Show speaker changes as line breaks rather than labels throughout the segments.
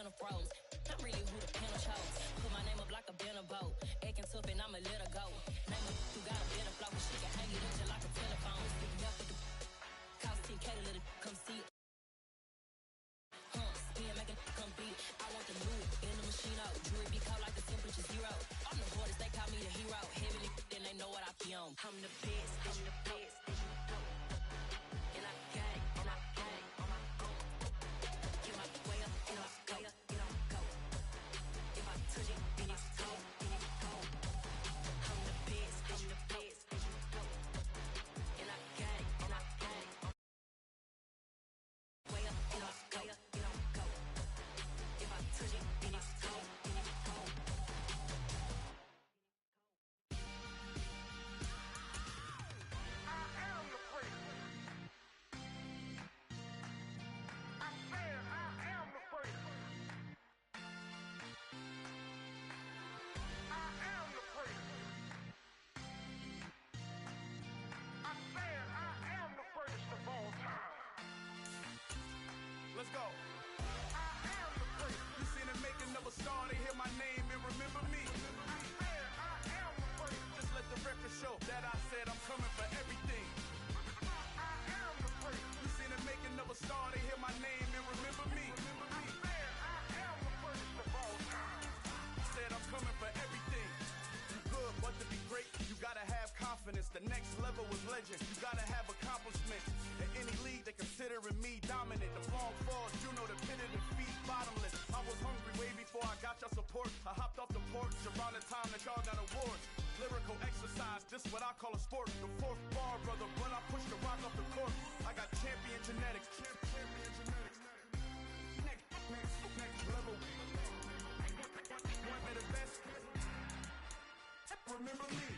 center froze. I'm really who the pen chose. Put my name up like a banner boat. Acting tough and I'ma let her go. Name her who got a better flow. She can hang it up just like a telephone. Stick me up with the cost 10K to let it come see it. Spin, make it come beat it. I want the new in the machine out. Jewelry be cold like the temperature zero. I'm the hardest, they call me the hero. Heavily, then they know what I be on. I'm the best, I'm the best. And I got it, and I got it on my own. Get my way up, and I go, and I go. If I touch it, then it's cold, then it's cold. I'm the best, I'm the best. And I got it, and I got it. Way up, and I go, and I go. If I touch it, then it's cold, then it's cold.
Let's go. I am the great. You seen the making of a star, they hear my name and remember me. I am the great. Just let the record show that I said I'm coming for everything. I am the great. You seen the making of a star, they hear my name and remember me. I am the greatest of all time. I said I'm coming for everything. You good, but to be great, you gotta have confidence. The next level was legend. You gotta have accomplishment. In any league, they considering me dominant. The long falls, you know the pit of defeat, bottomless. I was hungry way before I got your support. I hopped off the porch around the time that y'all got awards. Lyrical exercise, this what I call a sport. The fourth bar, brother, when I push the rock off the court. I got champion genetics. Champion genetics. Next level. One of the best. Remember me.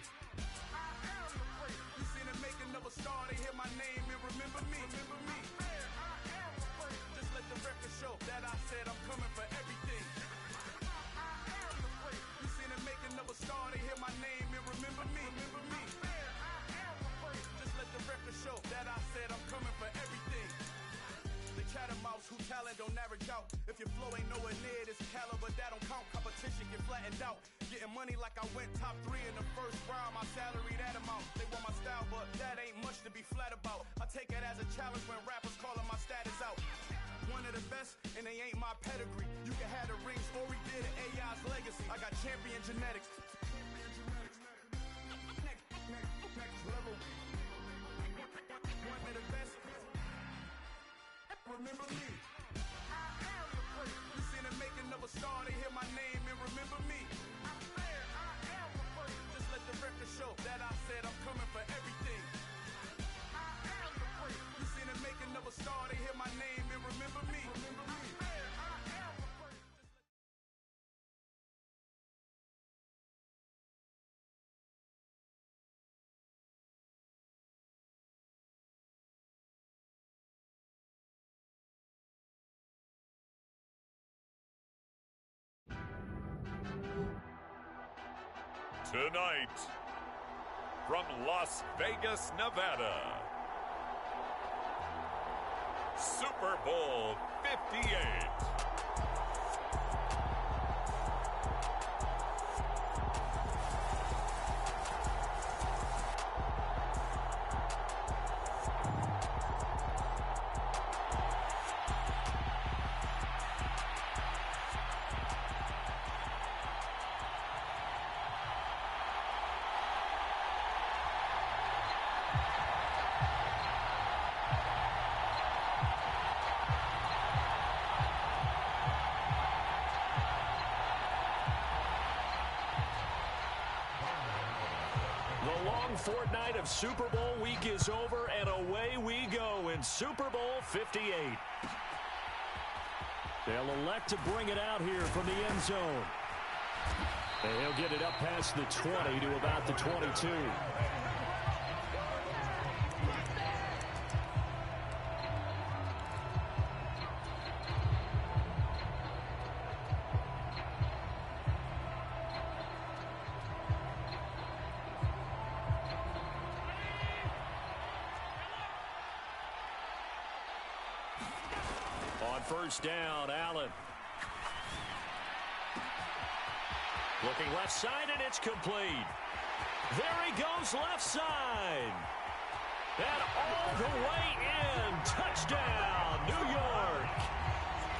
I am the great. You seen the making of a star, they hear my name and remember me. Remember me. I am the great. Just let the record show that I said I'm coming for everything. I am the great. You seen the making of a star, they hear my name and remember me. Remember me. I am the great. Just let the record show that I said I'm coming for everything. The chattermouths who talent don't average out. If your flow ain't nowhere near this caliber, that don't count. Competition get flattened out. Getting money like I went top 3 in the first round. My salary that amount. They want my style, but that ain't much to be flat about. I take it as a challenge when rappers calling my status out. One of the best, and they ain't my pedigree. You can have the rings, or we did it, AI's legacy. I got champion genetics. Next level. One of the best. Remember me. I am the great. You seen the making of a star, they hear my name and remember me. I am the great. Just let the record show that I said I'm coming for everything. I am the great. You seen the making of a star, they hear my name and remember me. Remember me. I am the great.
Tonight, from Las Vegas, Nevada, Super Bowl 58.
The long fortnight of Super Bowl week is over, and away we go in Super Bowl 58. They'll elect to bring it out here from the end zone. And he'll get it up past the 20 to about the 22. On first down, Allen. Looking left side, and it's complete. There he goes left side. And all the way in. Touchdown, New York.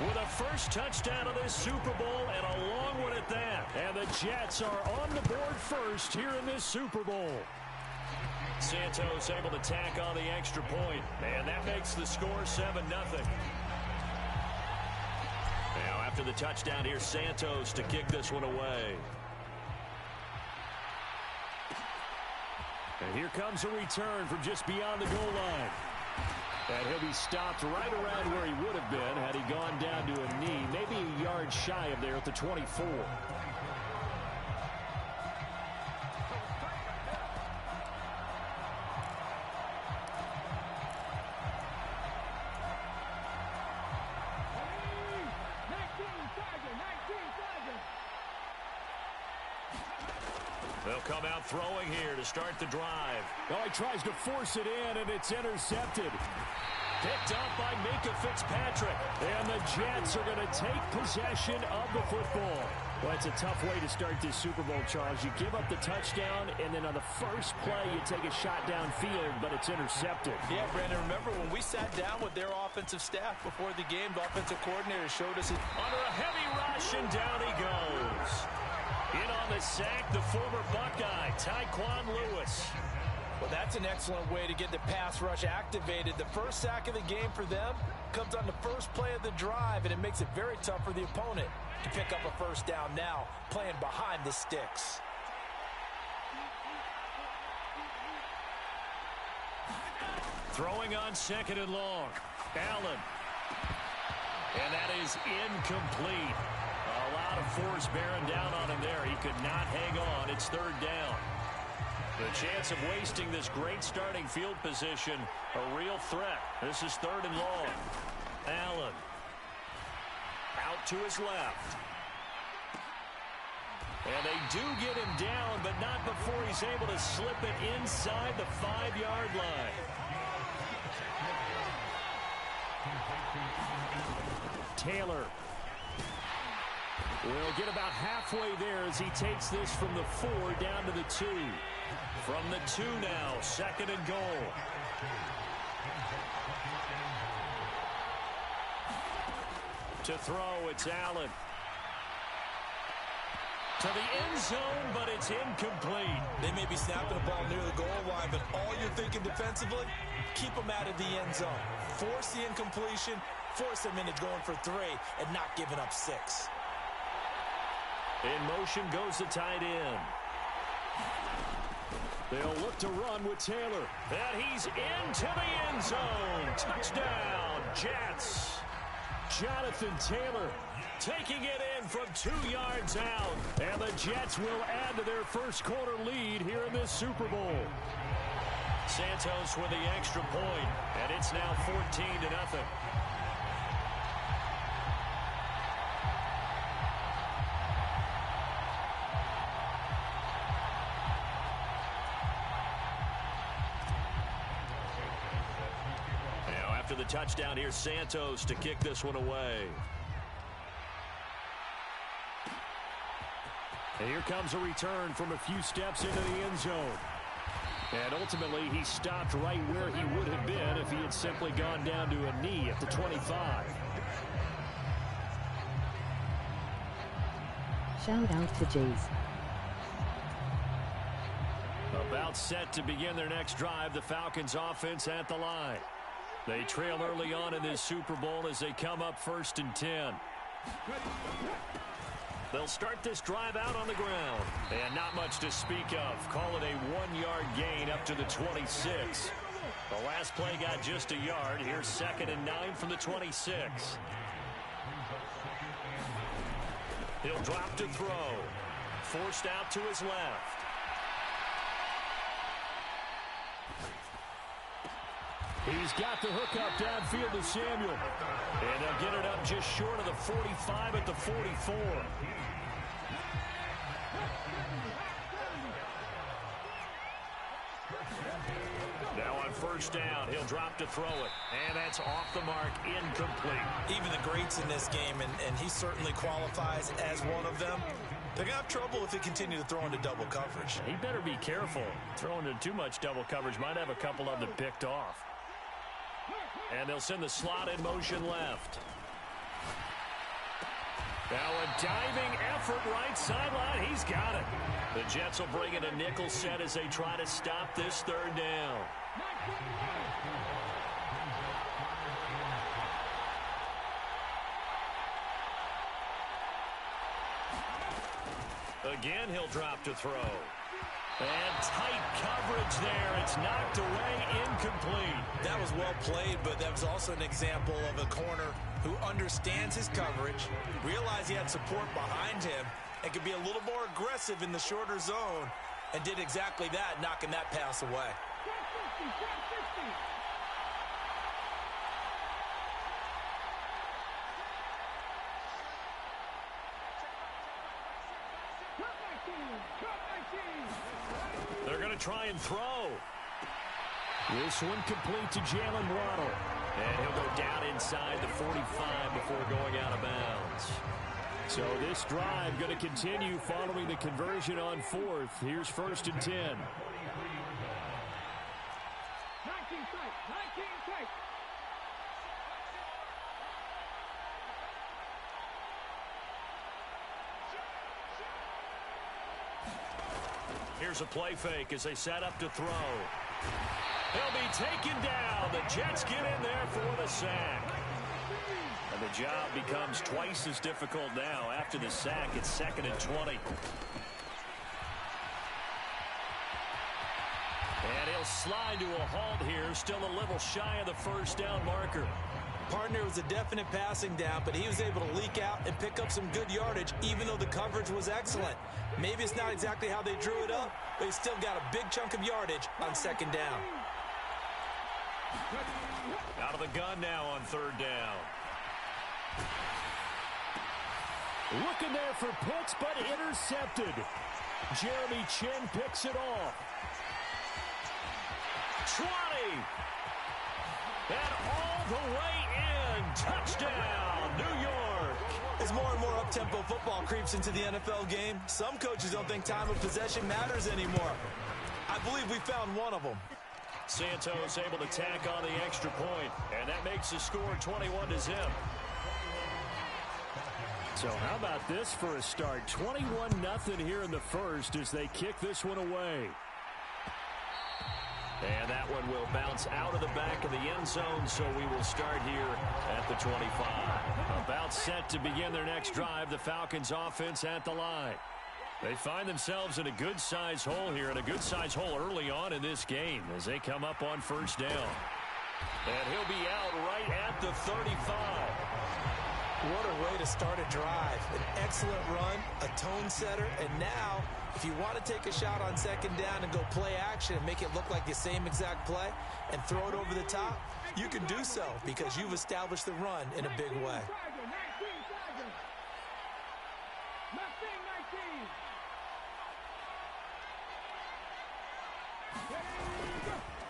With a first touchdown of this Super Bowl, and a long one at that. And the Jets are on the board first here in this Super Bowl. Santos able to tack on the extra point. And that makes the score 7-0. Now after the touchdown, here's Santos to kick this one away. And here comes a return from just beyond the goal line. And he'll be stopped right around where he would have been had he gone down to a knee, maybe a yard shy of there at the 24. They'll come out throwing here to start the drive. Oh, he tries to force it in, and it's intercepted. Picked up by Minka Fitzpatrick. And the Jets are going to take possession of the football. Well, it's a tough way to start this Super Bowl, Charles. You give up the touchdown, and then on the first play, you take a shot downfield, but it's intercepted. Yeah,
Brandon, remember when we sat down with their offensive staff before the game, the offensive coordinator showed us it.
Under a heavy rush, and down he goes. In on the sack, the former Buckeye, Tyquan Lewis.
Well, that's an excellent way to get the pass rush activated. The first sack of the game for them comes on the first play of the drive, and it makes it very tough for the opponent to pick up a first down now, playing behind the sticks.
Throwing on second and long. Allen. And that is incomplete. A lot of force bearing down on him there. He could not hang on. It's third down. The chance of wasting this great starting field position, a real threat. This is third and long. Allen. Out to his left. And they do get him down, but not before he's able to slip it inside the 5-yard line. Taylor will get about halfway there as he takes this from the 4 down to the 2. From the 2 now, second and goal. To throw, it's Allen. To the end zone, but it's incomplete.
They may be snapping the ball near the goal line, but all you're thinking defensively, keep them out of the end zone. Force the incompletion, force them into going for 3 and not giving up 6.
In motion goes the tight end. They'll look to run with Taylor. And he's into the end zone. Touchdown, Jets. Jonathan Taylor taking it in from 2 yards out. And the Jets will add to their first quarter lead here in this Super Bowl. Santos with the extra point, and it's now 14-0. After the touchdown, here's Santos to kick this one away. And here comes a return from a few steps into the end zone. And ultimately, he stopped right where he would have been if he had simply gone down to a knee at the 25.
Shout out to Jays.
About set to begin their next drive, the Falcons offense at the line. They trail early on in this Super Bowl as they come up 1st and 10. They'll start this drive out on the ground. And not much to speak of. Call it a 1-yard gain up to the 26. The last play got just a yard. Here's 2nd and 9 from the 26. He'll drop to throw. Forced out to his left. He's got the hook up downfield to Samuel. And they'll get it up just short of the 45 at the 44. Now on 1st down, he'll drop to throw it. And that's off the mark, incomplete.
Even the greats in this game, and he certainly qualifies as one of them, They're going to have trouble if they continue to throw into double coverage.
He better be careful. Throwing into too much double coverage might have a couple of them picked off. And they'll send the slot in motion left. Now a diving effort right sideline. He's got it. The Jets will bring in a nickel set as they try to stop this third down. Again, he'll drop to throw. And tight coverage there. It's knocked away, incomplete.
That was well played, but that was also an example of a corner who understands his coverage, realized he had support behind him, and could be a little more aggressive in the shorter zone, and did exactly that, knocking that pass away.
They're going to try and throw. This one complete to Jalen Waddle. And he'll go down inside the 45 before going out of bounds. So this drive going to continue following the conversion on fourth. Here's 1st and 10.
19 tight.
Here's a play fake as they set up to throw. He'll be taken down. The Jets get in there for the sack. And the job becomes twice as difficult now. After the sack, it's 2nd and 20. And he'll slide to a halt here. Still a little shy of the first down marker.
Partner was a definite passing down, but he was able to leak out and pick up some good yardage, even though the coverage was excellent. Maybe it's not exactly how they drew it up, but he still got a big chunk of yardage on 2nd down.
Out of the gun now on 3rd down.
Looking there for Pitts, but intercepted. Jeremy Chin picks it off.
20. And all the way in. Touchdown, New York.
As more and more up-tempo football creeps into the NFL game, some coaches don't think time of possession matters anymore. I believe we found one of them.
Santos able to tack on the extra point, and that makes the score 21-0.
So how about this for a start? 21-0 here in the first as they kick this one away.
And that one will bounce out of the back of the end zone, so we will start here at the 25. About set to begin their next drive, the Falcons offense at the line. They find themselves in a good-sized hole here, and a good-sized hole early on in this game as they come up on 1st down. And he'll be out right at the 35.
What a way to start a drive. An excellent run, a tone setter, and now if you want to take a shot on 2nd down and go play action and make it look like the same exact play and throw it over the top, you can do so because you've established the run in a big way.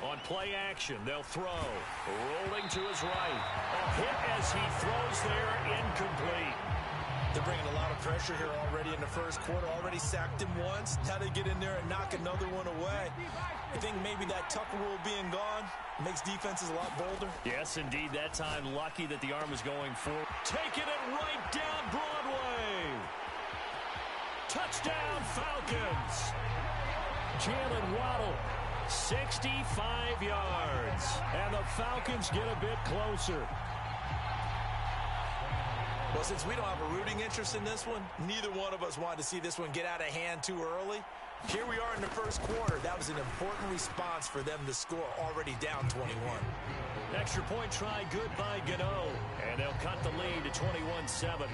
On play action, they'll throw. Rolling to his right. A hit as he throws there, incomplete.
They're bringing a lot of pressure here already in the first quarter. Already sacked him once. Now they get in there and knock another one away. I think maybe that Tucker rule being gone makes defenses a lot bolder.
Yes, indeed. That time, lucky that the arm was going forward. Taking it right down Broadway. Touchdown, Falcons.
Jalen Waddle,
65 yards.
and the Falcons get a bit closer.
Well, since we don't have a rooting interest in this one, neither one of us wanted to see this one get out of hand too early. Here we are in the first quarter. That was an important response for them to score, already down 21.
Extra point try good by Gano, and they'll cut the lead to 21-7.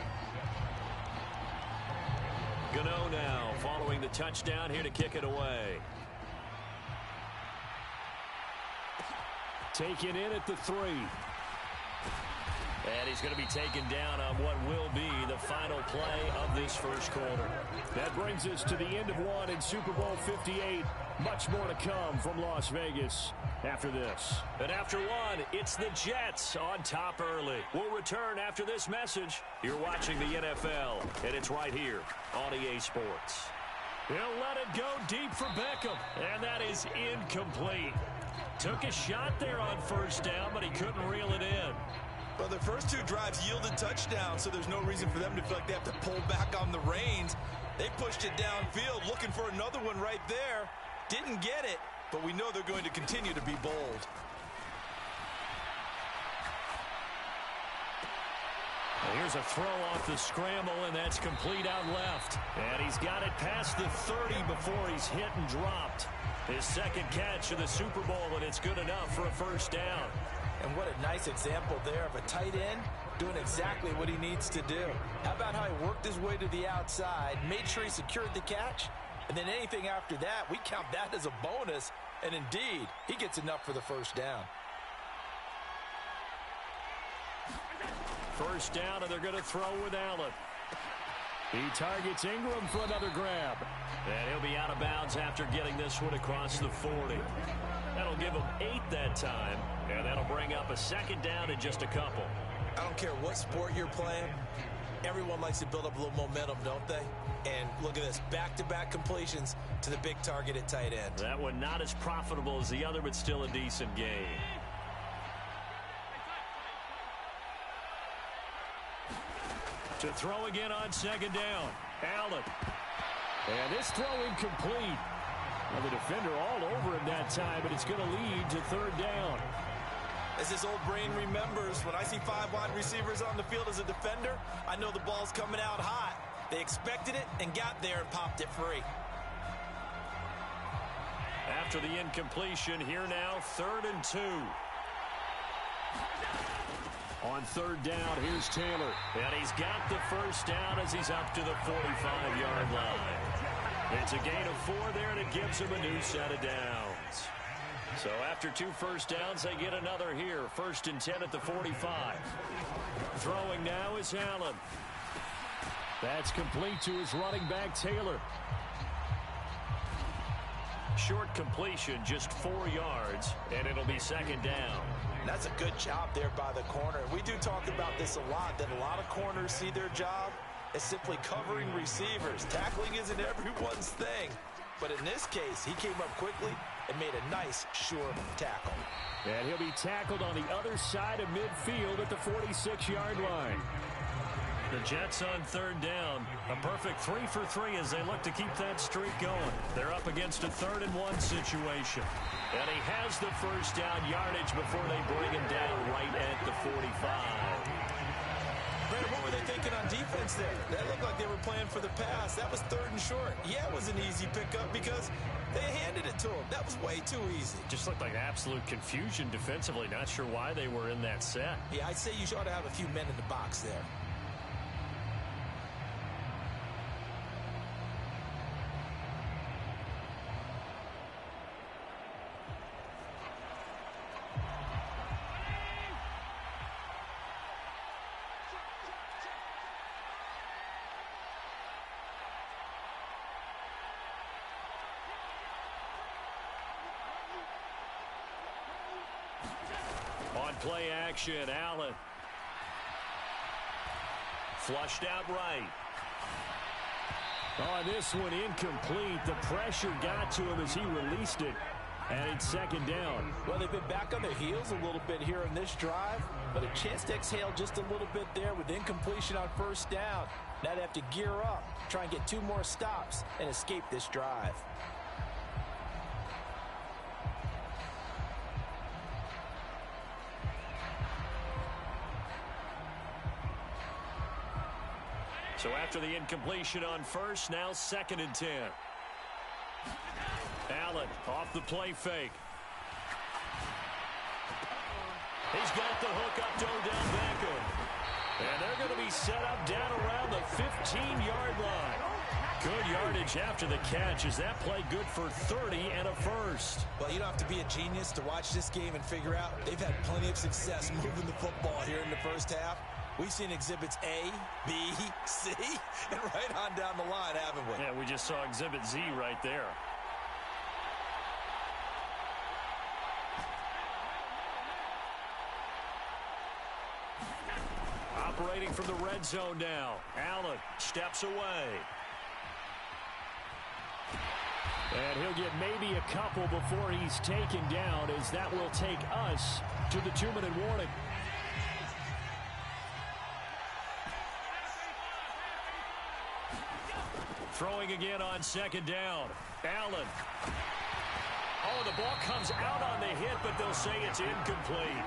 Gano now following the touchdown here to kick it away.
Taken in at the 3.
And he's going to be taken down on what will be the final play of this first quarter.
That brings us to the end of one in Super Bowl 58. Much more to come from Las Vegas after this.
And after one, it's the Jets on top early. We'll return after this message. You're watching the NFL, and it's right here on EA Sports.
He'll let it go deep for Beckham, and that is incomplete. Took a shot there on first down, but he couldn't reel it in.
Well, the first two drives yielded touchdowns, so there's no reason for them to feel like they have to pull back on the reins. They pushed it downfield, looking for another one right there. Didn't get it, but we know they're going to continue to be bold.
Here's a throw off the scramble, and that's complete out left. And he's got it past the 30 before he's hit and dropped. His second catch of the Super Bowl, and it's good enough for a first down.
And what a nice example there of a tight end doing exactly what he needs to do. How about how he worked his way to the outside, made sure he secured the catch, and then anything after that, we count that as a bonus. And indeed, he gets enough for the first down.
First down, and they're going to throw with Allen. He targets Ingram for another grab.
And he'll be out of bounds after getting this one across the 40. That'll give him 8 that time, and that'll bring up a second down in just a couple.
I don't care what sport you're playing. Everyone likes to build up a little momentum, don't they? And look at this, back-to-back completions to the big target at tight end.
That one not as profitable as the other, but still a decent game.
To throw again on second down. Allen. And this throw incomplete. Well, the defender all over him that time, but it's going to lead to third down.
As his old brain remembers, when I see 5 wide receivers on the field as a defender, I know the ball's coming out hot. They expected it and got there and popped it free.
After the incompletion, here now, 3rd and 2.
On third down, here's Taylor.
And he's got the first down as he's up to the 45-yard line. It's a gain of 4 there, and it gives him a new set of downs. So after 2 first downs, they get another here. 1st and 10 at the 45.
Throwing now is Allen. That's complete to his running back, Taylor.
Short completion, just 4 yards, and it'll be second down.
That's a good job there by the corner. We do talk about this a lot, that a lot of corners see their job as simply covering receivers. Tackling isn't everyone's thing. But in this case, he came up quickly and made a nice, sure tackle.
And he'll be tackled on the other side of midfield at the 46-yard line.
The Jets on third down. A perfect 3 for 3 as they look to keep that streak going. They're up against a 3rd and 1 situation. And he has the first down yardage before they bring him down right at the 45.
Brandon, what were they thinking on defense there? That looked like they were playing for the pass. That was 3rd and short. Yeah, it was an easy pickup because they handed it to him. That was way too easy.
Just looked like absolute confusion defensively. Not sure why they were in that set.
Yeah, I'd say you ought to have a few men in the box there.
On play action, Allen. Flushed out right.
On this one, incomplete. The pressure got to him as he released it. And it's second down.
Well, they've been back on their heels a little bit here in this drive, but a chance to exhale just a little bit there with incompletion on first down. Now they have to gear up, try and get 2 more stops, and escape this drive.
So after the incompletion on first, now 2nd and 10. Allen off the play fake. He's got the hook up to Odell Beckham. And they're going to be set up down around the 15-yard line.
Good yardage after the catch. Is that play good for 30 and a first?
Well, you don't have to be a genius to watch this game and figure out they've had plenty of success moving the football here in the first half. We've seen exhibits A, B, C, and right on down the line, haven't we?
Yeah, we just saw exhibit Z right there. Operating from the red zone now. Allen steps away. And he'll get maybe a couple before he's taken down, as that will take us to the 2-minute warning. Throwing again on second down. Allen. Oh, the ball comes out on the hit, but they'll say it's incomplete.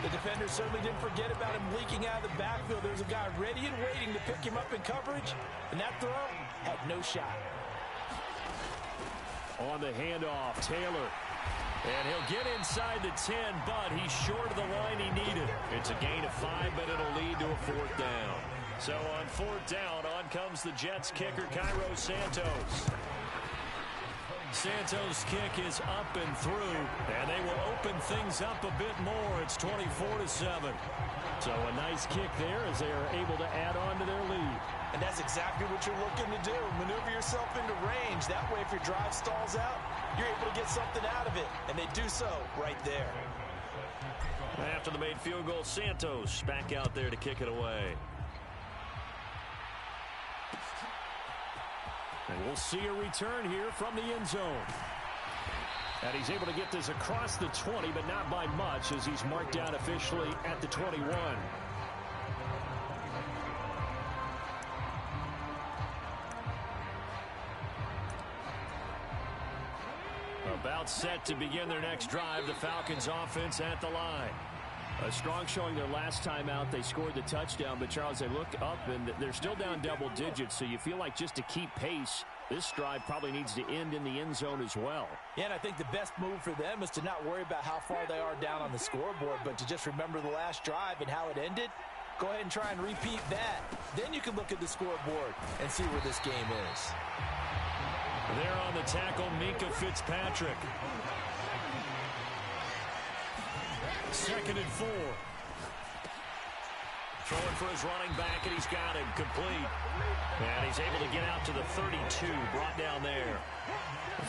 The defender certainly didn't forget about him leaking out of the backfield. There's a guy ready and waiting to pick him up in coverage, and that throw had no shot.
On the handoff, Taylor. And he'll get inside the 10, but he's short of the line he needed. It's a gain of 5, but it'll lead to a 4th down. So on 4th down, on comes the Jets kicker, Cairo Santos. Santos' kick is up and through, and they will open things up a bit more. It's 24-7. So a nice kick there as they are able to add on to their lead.
And that's exactly what you're looking to do. Maneuver yourself into range. That way, if your drive stalls out, you're able to get something out of it. And they do so right there.
After the made field goal, Santos back out there to kick it away. And we'll see a return here from the end zone. And he's able to get this across the 20, but not by much, as he's marked down officially at the 21. About set to begin their next drive, the Falcons offense at the line. A strong showing their last time out. They scored the touchdown, but Charles, they look up and they're still down double digits, so you feel like just to keep pace, this drive probably needs to end in the end zone as well.
Yeah, and I think the best move for them is to not worry about how far they are down on the scoreboard, but to just remember the last drive and how it ended. Go ahead and try and repeat that. Then you can look at the scoreboard and see where this game is.
There on the tackle, Minkah Fitzpatrick. 2nd and 4. Throwing for his running back, and he's got it complete. And he's able to get out to the 32, brought down there.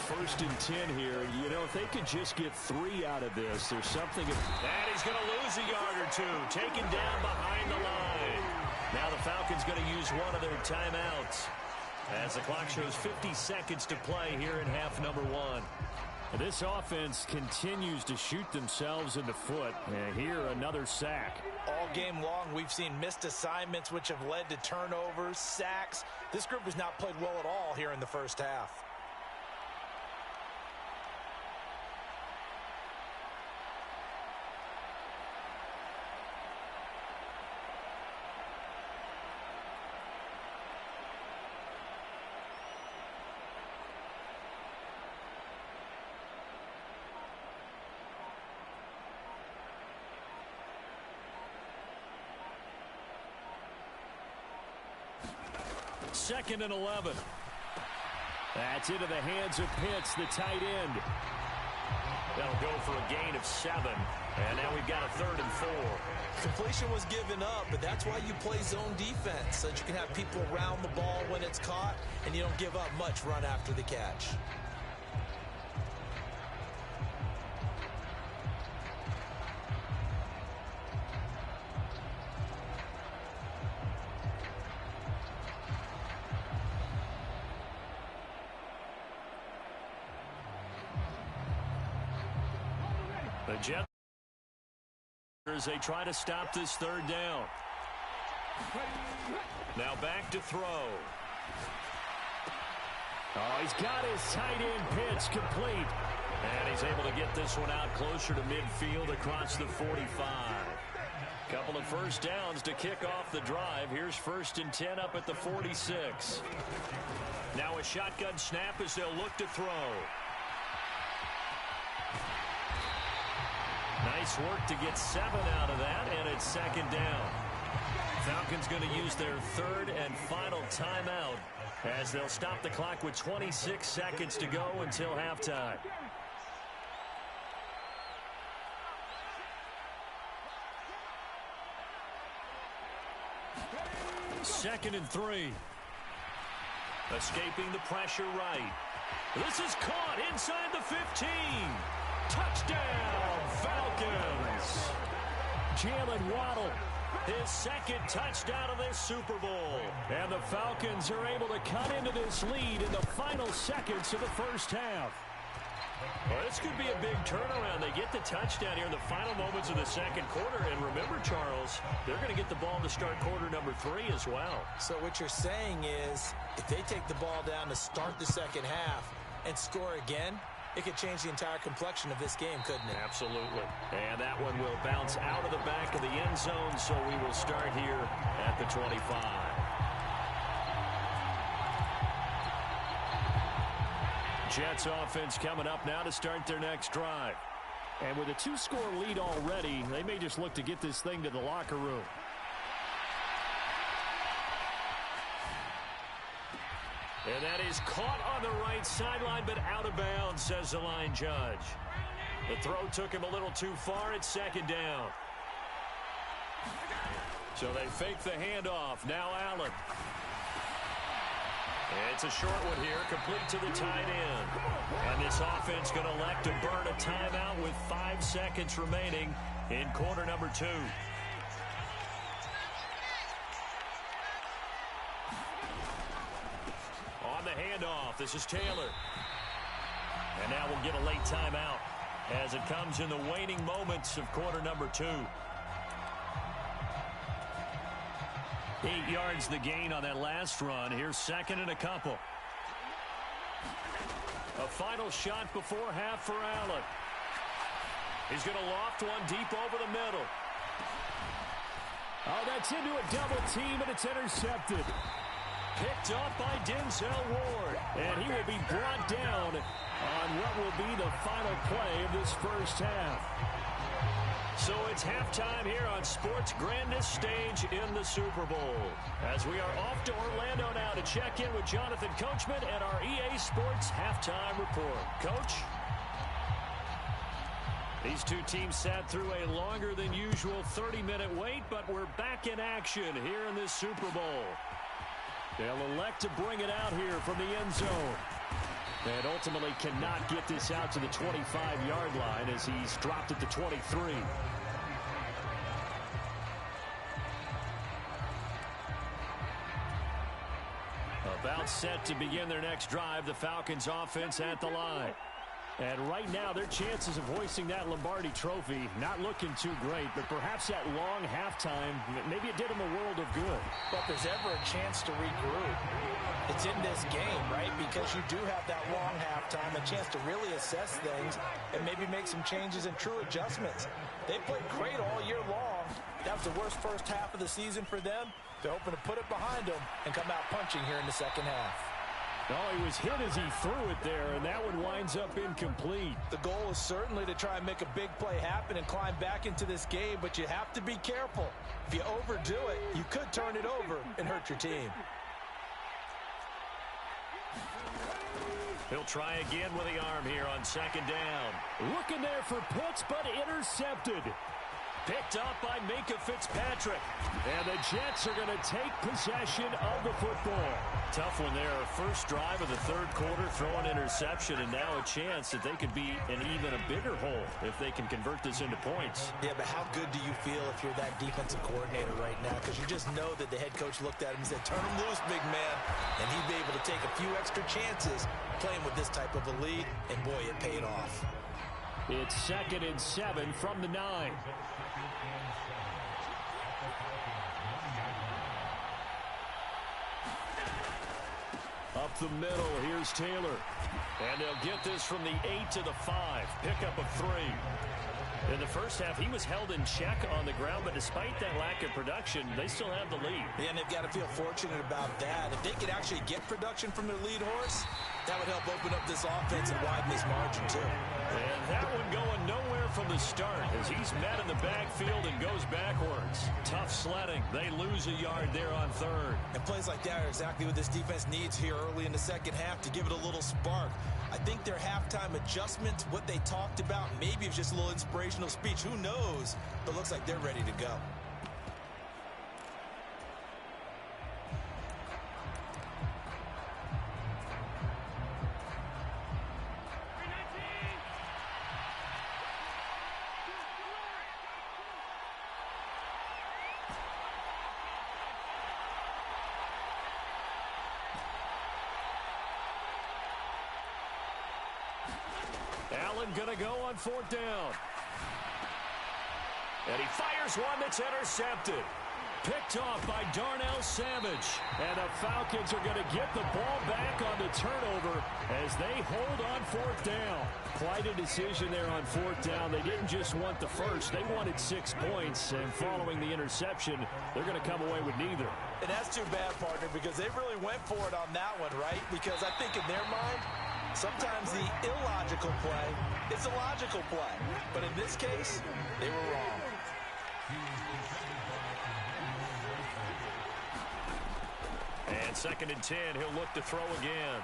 1st and 10 here. You know, if they could just get 3 out of this, there's something. And he's going to lose a yard or 2, taken down behind the line. Now the Falcons going to use one of their timeouts, as the clock shows 50 seconds to play here in half number 1. This offense continues to shoot themselves in the foot. And here, another sack.
All game long, we've seen missed assignments, which have led to turnovers, sacks. This group has not played well at all here in the first half.
Second and 11. That's into the hands of Pitts, the tight end. That'll go for a gain of 7. And now we've got a 3rd and 4.
Completion was given up, but that's why you play zone defense, so that you can have people around the ball when it's caught, and you don't give up much run after the catch.
The Jets, as they try to stop this 3rd down. Now back to throw. Oh, he's got his tight end Pitts complete. And he's able to get this one out closer to midfield across the 45. Couple of first downs to kick off the drive. Here's 1st and 10 up at the 46. Now a shotgun snap as they'll look to throw. Nice work to get 7 out of that, and it's 2nd down. Falcons going to use their third and final timeout as they'll stop the clock with 26 seconds to go until halftime. Second and 3. Escaping the pressure right. This is caught inside the 15. Touchdown, Falcons. Jalen Waddle, his second touchdown of this Super Bowl. And the Falcons are able to cut into this lead in the final seconds of the first half. Well, this could be a big turnaround. They get the touchdown here in the final moments of the second quarter. And remember, Charles, they're going to get the ball to start quarter number 3 as well.
So what you're saying is if they take the ball down to start the second half and score again, it could change the entire complexion of this game, couldn't it?
Absolutely. And that one will bounce out of the back of the end zone, so we will start here at the 25. Jets offense coming up now to start their next drive. And with a 2-score lead already, they may just look to get this thing to the locker room. And that is caught on the right sideline, but out of bounds, says the line judge. The throw took him a little too far. It's second down. So they fake the handoff. Now Allen. It's a short one here, complete to the tight end. And this offense going to elect to burn a timeout with 5 seconds remaining in quarter number 2. On the handoff, this is Taylor. And now we'll get a late timeout as it comes in the waning moments of quarter number 2. 8 yards the gain on that last run. Here's second and a couple. A final shot before half for Allen. He's going to loft one deep over the middle.
Oh, that's into a double team, and it's intercepted.
Picked up by Denzel Ward.
And he will be brought down on what will be the final play of this first half.
So it's halftime here on sports' grandest stage in the Super Bowl. As we are off to Orlando now to check in with Jonathan Coachman and our EA Sports Halftime Report. Coach? These two teams sat through a longer than usual 30-minute wait, but we're back in action here in this Super Bowl. They'll elect to bring it out here from the end zone. And ultimately cannot get this out to the 25-yard line as he's dropped at the 23. About set to begin their next drive, the Falcons offense at the line. And right now, their chances of hoisting that Lombardi trophy not looking too great, but perhaps that long halftime, maybe it did them a world of good.
But if there's ever a chance to regroup, it's in this game, right? Because you do have that long halftime, a chance to really assess things and maybe make some changes and true adjustments. They played great all year long. That was the worst first half of the season for them. They're hoping to put it behind them and come out punching here in the second half.
Oh, he was hit as he threw it there, and that one winds up incomplete.
The goal is certainly to try and make a big play happen and climb back into this game, but you have to be careful. If you overdo it, you could turn it over and hurt your team.
He'll try again with the arm here on second down.
Looking there for Pitts, but intercepted.
Picked up by Minkah Fitzpatrick.
And the Jets are going to take possession of the football.
Tough one there. First drive of the third quarter, throw an interception, and now a chance that they could be in even a bigger hole if they can convert this into points.
Yeah, but how good do you feel if you're that defensive coordinator right now? Because you just know that the head coach looked at him and said, turn him loose, big man. And he'd be able to take a few extra chances playing with this type of a lead, and boy, it paid off.
It's 2nd and 7 from the 9.
Up the middle, here's Taylor. And they'll get this from the 8 to the 5. Pickup of 3. In the first half, he was held in check on the ground, but despite that lack of production, they still have the lead.
Yeah, and they've got to feel fortunate about that. If they could actually get production from their lead horse, That would help open up this offense and widen this margin, too.
And that one going nowhere from the start as he's met in the backfield and goes backwards. Tough sledding. They lose a yard there on third.
And plays like that are exactly what this defense needs here early in the second half to give it a little spark. I think their halftime adjustments, what they talked about, maybe it's just a little inspirational speech. Who knows? But it looks like they're ready to go.
Allen going to go on fourth down. And he fires one that's intercepted. Picked off by Darnell Savage. And the Falcons are going to get the ball back on the turnover as they hold on fourth down. Quite a decision there on fourth down. They didn't just want the first. They wanted 6 points. And following the interception, they're going to come away with neither.
And that's too bad, partner, because they really went for it on that one, right? Because I think in their mind, sometimes the illogical play is a logical play. But in this case, they were wrong.
And 2nd and 10, he'll look to throw again.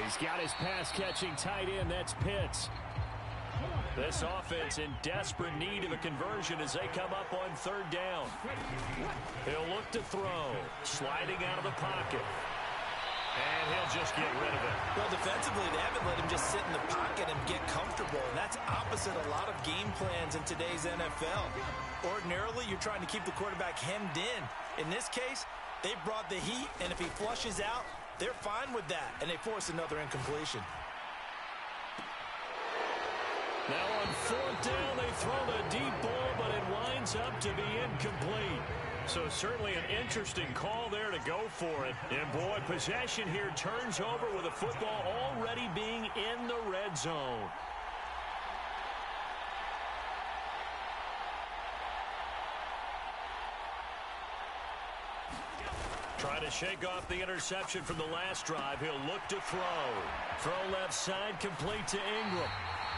He's got his pass-catching tight end. That's Pitts. This offense in desperate need of a conversion as they come up on 3rd down. He'll look to throw. Sliding out of the pocket. And he'll just get rid of it.
Well, defensively, they haven't let him just sit in the pocket and get comfortable. And that's opposite a lot of game plans in today's NFL. Ordinarily, you're trying to keep the quarterback hemmed in. In this case, they brought the heat, and if he flushes out, they're fine with that. And they force another incompletion.
Now on 4th down, they throw the deep ball, but it winds up to be incomplete. So certainly an interesting call there to go for it. And boy, possession here turns over with the football already being in the red zone. Trying to shake off the interception from the last drive. He'll look to throw. Throw left side, complete to Ingram.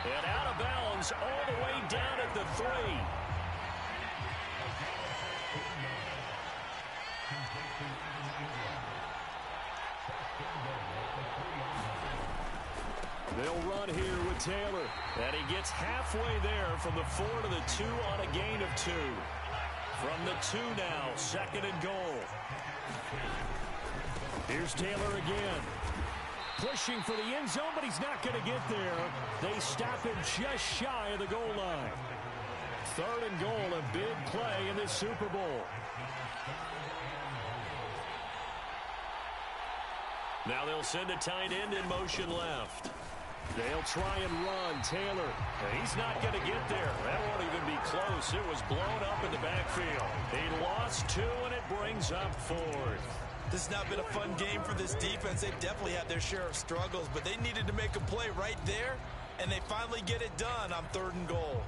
And out of bounds all the way down at the 3. They'll run here with Taylor. And he gets halfway there from the 4 to the 2 on a gain of 2. From the 2 now, 2nd and goal. Here's Taylor again. Pushing for the end zone, but he's not going to get there. They stop him just shy of the goal line. 3rd and goal, a big play in this Super Bowl. Now they'll send a tight end in motion left. They'll try and run Taylor. And he's not going to get there. That won't even be close. It was blown up in the backfield. He lost 2, and it brings up 4th.
This has not been a fun game for this defense. They've definitely had their share of struggles, but they needed to make a play right there, and they finally get it done on 3rd and goal.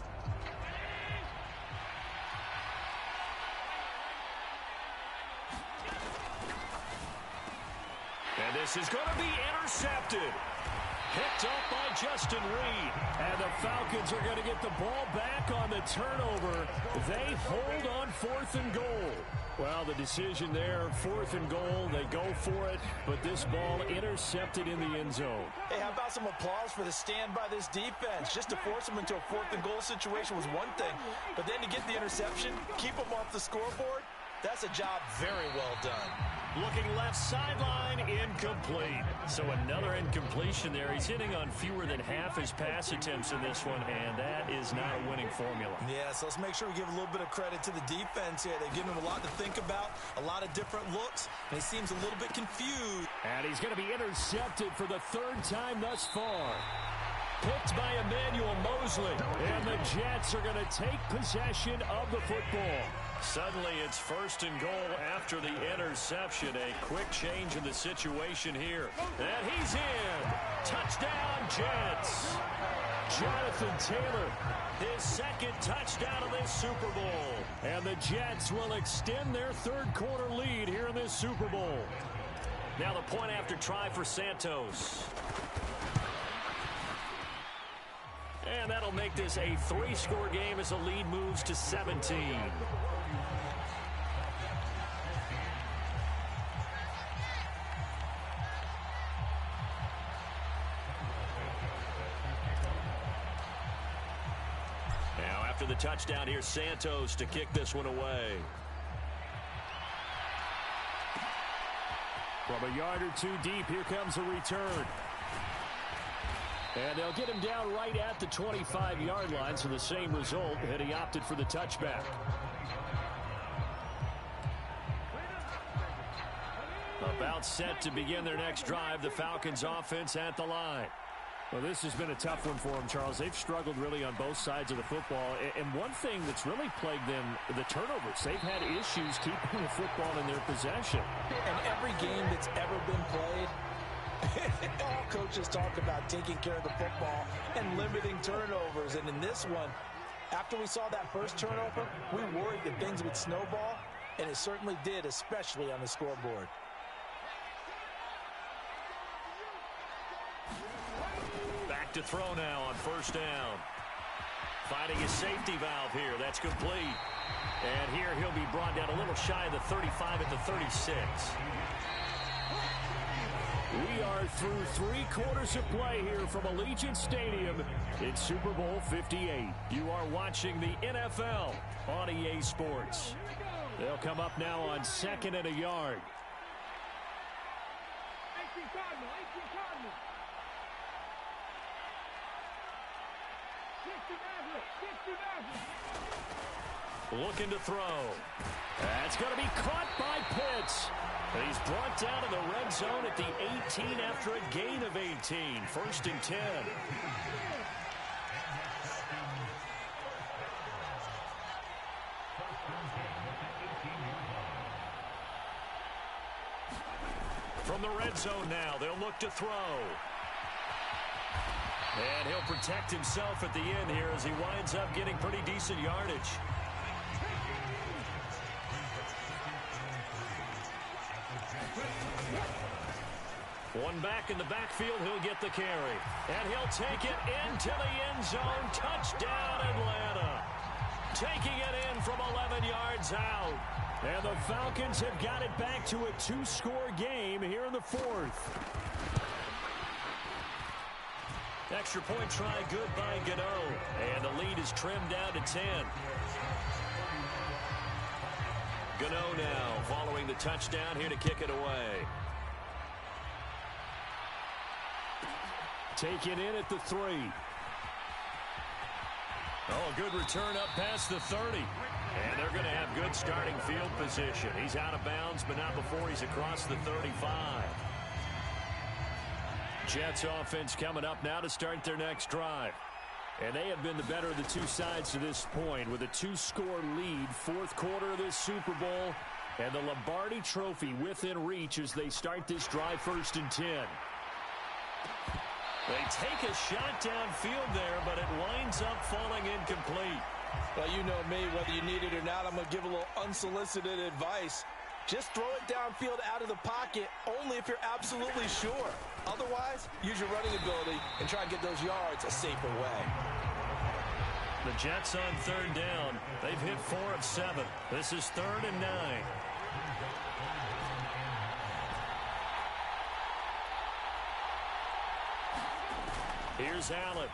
And this is going to be intercepted. Picked up by Justin Reed. And the Falcons are going to get the ball back on the turnover. They hold on 4th and goal. Well, the decision there, 4th and goal, they go for it, but this ball intercepted in the end zone.
Hey, how about some applause for the stand by this defense? Just to force them into a 4th and goal situation was one thing, but then to get the interception, keep them off the scoreboard, that's a job very well done.
Looking left sideline, incomplete. So another incompletion there. He's hitting on fewer than half his pass attempts in this one, and that is not a winning formula.
Yeah, so let's make sure we give a little bit of credit to the defense here. They've given him a lot to think about, a lot of different looks, and he seems a little bit confused.
And he's going to be intercepted for the 3rd time thus far. Picked by Emmanuel Mosley, and the Jets are going to take possession of the football. Suddenly it's 1st and goal after the interception. A quick change in the situation here. And he's in. Touchdown, Jets. Jonathan Taylor, his 2nd touchdown of this Super Bowl. And the Jets will extend their 3rd quarter lead here in this Super Bowl. Now the point after try for Santos. And that'll make this a 3-score game as the lead moves to 17. Now after the touchdown, here's Santos to kick this one away. From a yard or two deep, here comes a return. And they'll get him down right at the 25-yard line, so the same result, and he opted for the touchback. About set to begin their next drive, the Falcons offense at the line.
Well, this has been a tough one for them, Charles. They've struggled really on both sides of the football. And one thing that's really plagued them, the turnovers. They've had issues keeping the football in their possession.
And every game that's ever been played, all coaches talk about taking care of the football and limiting turnovers. And in this one, after we saw that first turnover, we worried that things would snowball, and it certainly did, especially on the scoreboard.
Back to throw now on first down. Finding his safety valve here. That's complete. And here he'll be brought down a little shy of the 35 at the 36.
We are through 3 quarters of play here from Allegiant Stadium in Super Bowl 58.
You are watching the NFL on EA Sports.
They'll come up now on 2nd and a yard.
Looking to throw.
That's going to be caught by Pitts.
He's brought down to the red zone at the 18 after a gain of 18. 1st and 10. From the red zone now, they'll look to throw. And he'll protect himself at the end here as he winds up getting pretty decent yardage. One back in the backfield, he'll get the carry. And he'll take it into the end zone. Touchdown, Atlanta. Taking it in from 11 yards out.
And the Falcons have got it back to a 2-score game here in the 4th.
Extra point try good by Gano. And the lead is trimmed down to 10. Gano now following the touchdown here to kick it away.
Taken in at the 3.
Oh, good return up past the 30. And they're going to have good starting field position. He's out of bounds, but not before he's across the 35. Jets offense coming up now to start their next drive. And they have been the better of the two sides to this point with a 2-score lead, 4th quarter of this Super Bowl. And the Lombardi Trophy within reach as they start this drive 1st and 10. They take a shot downfield there, but it winds up falling incomplete.
Well, you know me, whether you need it or not, I'm going to give a little unsolicited advice. Just throw it downfield out of the pocket only if you're absolutely sure. Otherwise, use your running ability and try and get those yards a safer way.
The Jets on 3rd down. They've hit 4 of 7. This is 3rd and 9. Here's Allen.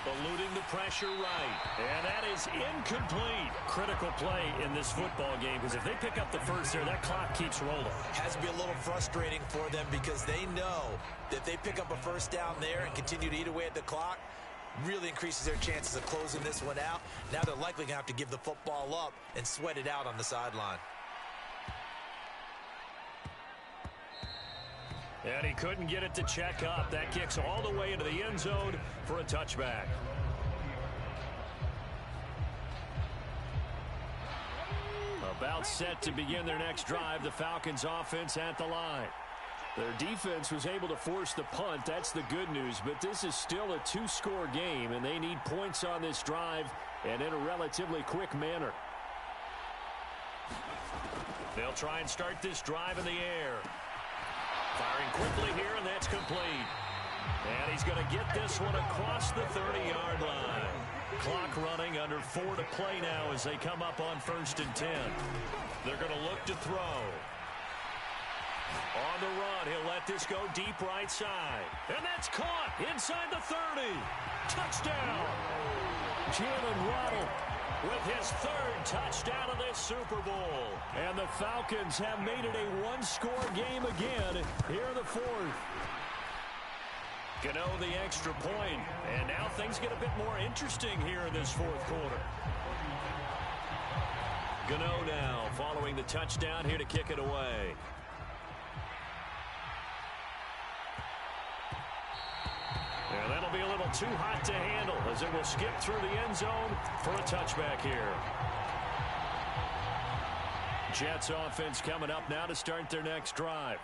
Eluding the pressure right. And that is incomplete. Critical play in this football game because if they pick up the first there, that clock keeps rolling.
Has to be a little frustrating for them because they know that if they pick up a first down there and continue to eat away at the clock, really increases their chances of closing this one out. Now they're likely going to have to give the football up and sweat it out on the sideline.
And he couldn't get it to check up. That kicks all the way into the end zone for a touchback. About set to begin their next drive, the Falcons offense at the line.
Their defense was able to force the punt. That's the good news. But this is still a 2-score game, and they need points on this drive and in a relatively quick manner.
They'll try and start this drive in the air. Firing quickly here, and that's complete. And he's going to get this one across the 30-yard line. Clock running, under 4 to play now as they come up on 1st and 10. They're going to look to throw. On the run, he'll let this go deep right side. And that's caught inside the 30. Touchdown. Jalen Waddle with his 3rd touchdown of this Super Bowl. And the Falcons have made it a one-score game again here in the 4th. Gano the extra point, and now things get a bit more interesting here in this 4th quarter. Gano now following the touchdown here to kick it away. And that'll be a little too hot to handle as it will skip through the end zone for a touchback here. Jets offense coming up now to start their next drive.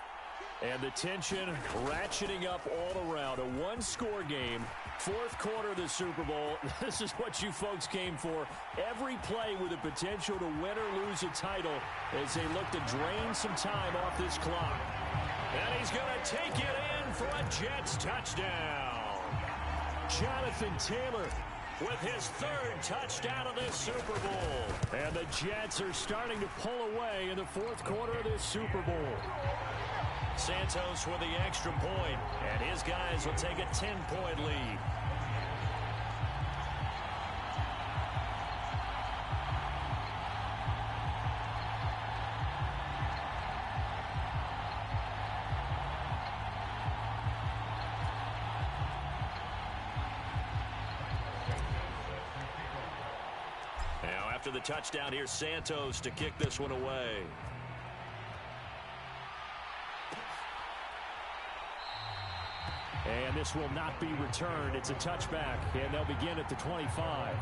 And the tension ratcheting up all around. A one-score game, 4th quarter of the Super Bowl. This is what you folks came for. Every play with the potential to win or lose a title as they look to drain some time off this clock. And he's going to take it in for a Jets touchdown. Jonathan Taylor with his 3rd touchdown of this Super Bowl. And the Jets are starting to pull away in the 4th quarter of this Super Bowl. Santos with the extra point, and his guys will take a 10-point lead. Now after the touchdown, here's Santos to kick this one away. And this will not be returned. It's a touchback, and they'll begin at the 25.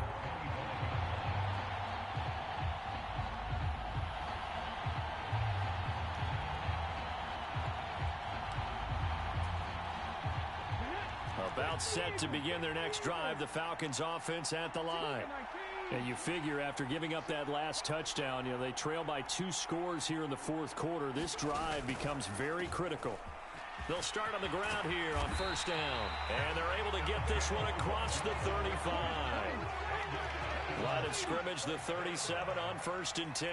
About set to begin their next drive, the Falcons offense at the line. And you figure after giving up that last touchdown, they trail by 2 scores here in the 4th quarter. This drive becomes very critical. They'll start on the ground here on 1st down. And they're able to get this one across the 35. Line of scrimmage, the 37 on 1st and 10.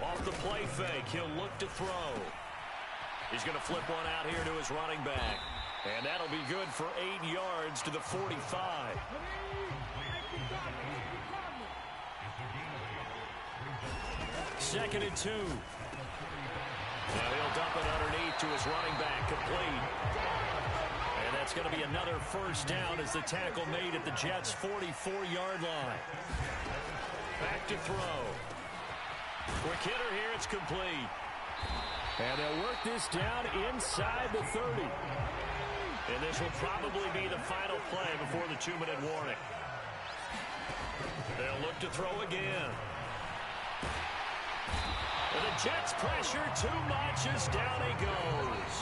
Off the play fake, he'll look to throw. He's going to flip one out here to his running back. And that'll be good for 8 yards to the 45. Second and 2. Now he'll dump it underneath to his running back, complete. And that's going to be another 1st down as the tackle made at the Jets' 44-yard line. Back to throw. Quick hitter here, it's complete. And they'll work this down inside the 30. And this will probably be the final play before the 2-minute warning. They'll look to throw again. And the Jets pressure too much as down he goes.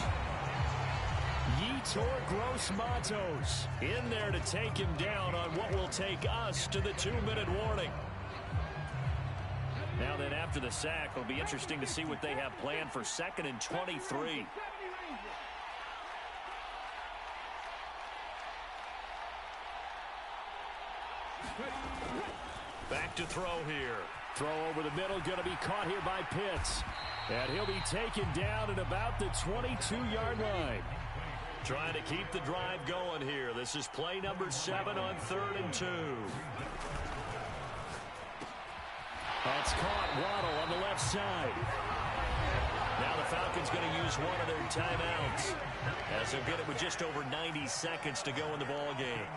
Yetur Gross-Matos in there to take him down on what will take us to the 2-minute warning. Now then, after the sack, it'll be interesting to see what they have planned for 2nd and 23. Back to throw here. Throw over the middle, going to be caught here by Pitts. And he'll be taken down at about the 22-yard line. Trying to keep the drive going here. This is play number 7 on 3rd and 2. That's caught. Waddle on the left side. Now the Falcons going to use one of their timeouts as they'll get it with just over 90 seconds to go in the ball game.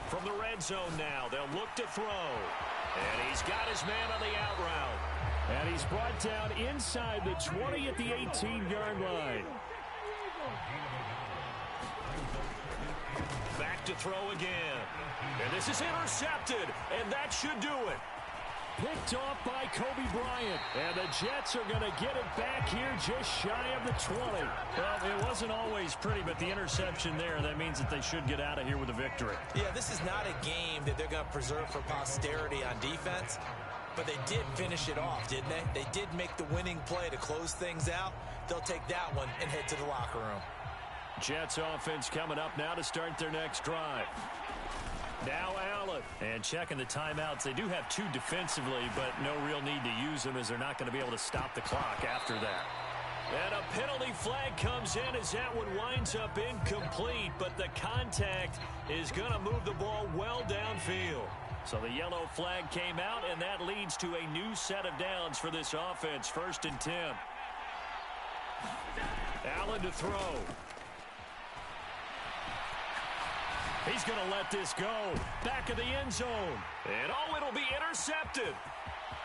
From the red zone now, they'll look to throw. And he's got his man on the out route. And he's brought down inside the 20 at the 18-yard line. Back to throw again. And this is intercepted, and that should do it. picked off by Kobe Bryant. And the Jets are going to get it back here just shy of the 20. Well, it wasn't always pretty, but the interception there, that means that they should get out of here with a victory.
Yeah, this is not a game that they're going to preserve for posterity on defense, but they did finish it off, didn't they? They did make the winning play to close things out. They'll take that one and head to the locker room.
Jets offense coming up now to start their next drive. Now Allen. And checking the timeouts. They do have two defensively, but no real need to use them as they're not going to be able to stop the clock after that. And a penalty flag comes in as that one winds up incomplete, but the contact is going to move the ball well downfield. So the yellow flag came out, and that leads to a new set of downs for this offense. 1st and 10. Allen to throw. He's going to let this go. Back of the end zone. And, oh, it'll be intercepted.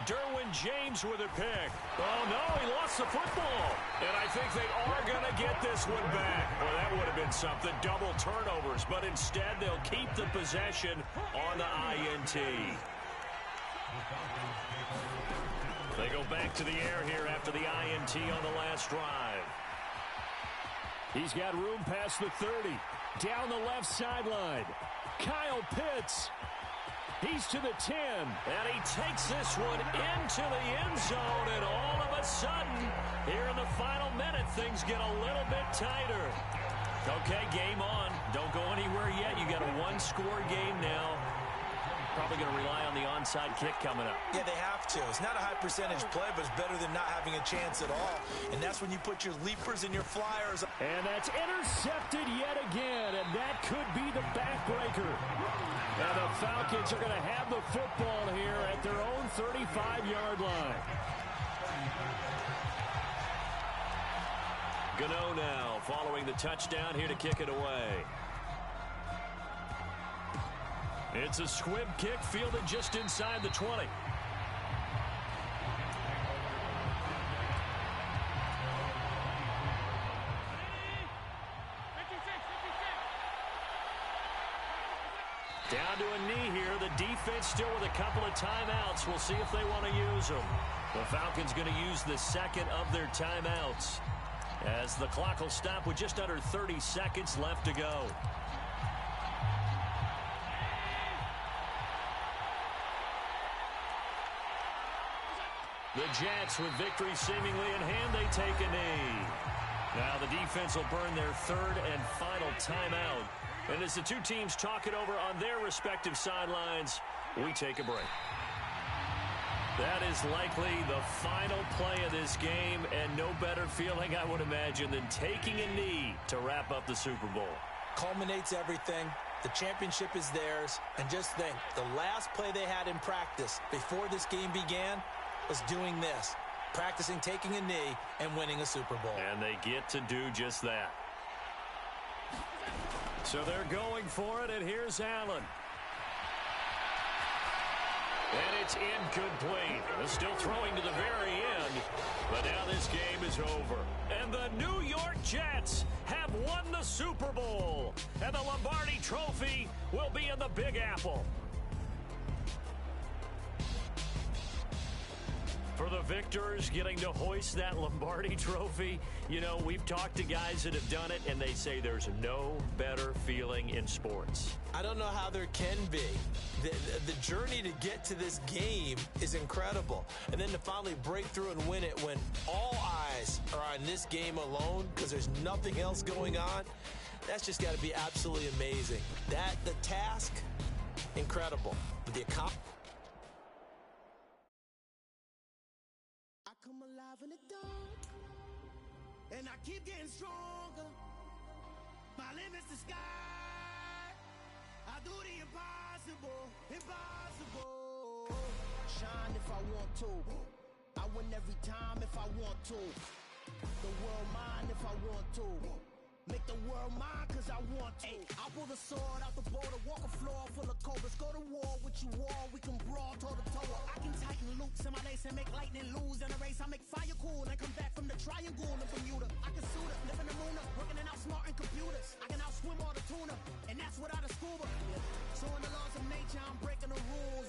Derwin James with a pick. Oh, no, he lost the football. And I think they are going to get this one back. Well, that would have been something. Double turnovers. But instead, they'll keep the possession on the INT. They go back to the air here after the INT on the last drive. He's got room past the 30. Down the left sideline. Kyle Pitts. He's to the 10. And he takes this one into the end zone. And all of a sudden, here in the final minute, things get a little bit tighter. Okay, game on. Don't go anywhere yet. You got a one-score game now. Probably going to rely on the onside kick coming up.
Yeah, they have to. It's not a high percentage play, but it's better than not having a chance at all. And that's when you put your leapers and your flyers.
And that's intercepted yet again, and that could be the backbreaker. And the Falcons are going to have the football here at their own 35-yard line. Gano now following the touchdown here to kick it away. It's a squib kick fielded just inside the 20. Down to a knee here. The defense still with a couple of timeouts. We'll see if they want to use them. The Falcons going to use the second of their timeouts as the clock will stop with just under 30 seconds left to go. The Jets, with victory seemingly in hand, they take a knee. Now the defense will burn their third and final timeout. And as the two teams talk it over on their respective sidelines, we take a break. That is likely the final play of this game, and no better feeling, I would imagine, than taking a knee to wrap up the Super Bowl.
Culminates everything. The championship is theirs. And just think, the last play they had in practice before this game began was doing this, practicing taking a knee and winning a Super Bowl.
And they get to do just that. So they're going for it, and here's Allen. And it's incomplete. They're still throwing to the very end, but now this game is over. And the New York Jets have won the Super Bowl, and the Lombardi Trophy will be in the Big Apple. For the victors getting to hoist that Lombardi Trophy, you know, we've talked to guys that have done it, and they say there's no better feeling in sports.
I don't know how there can be. The journey to get to this game is incredible. And then to finally break through and win it when all eyes are on this game alone because there's nothing else going on, that's just got to be absolutely amazing. The task, incredible. But the accomplishment.
Come alive in the dark, and I keep getting stronger. My limit's the sky. I do the impossible, impossible. Shine if I want to. I win every time if I want to. The world mine if I want to. Make the world mine cause I want to. I pull the sword out the border, walk a floor full of cobras. Go to war with you all, we can brawl toe to toe. I can tighten loops in my lace and make lightning lose in a race. I make fire cool and come back from the triangle in Bermuda. I can suit it, live in the moon, working and outsmarting computers. I can outswim all the tuna, and that's without a scuba. So in the laws of nature, I'm breaking the rules.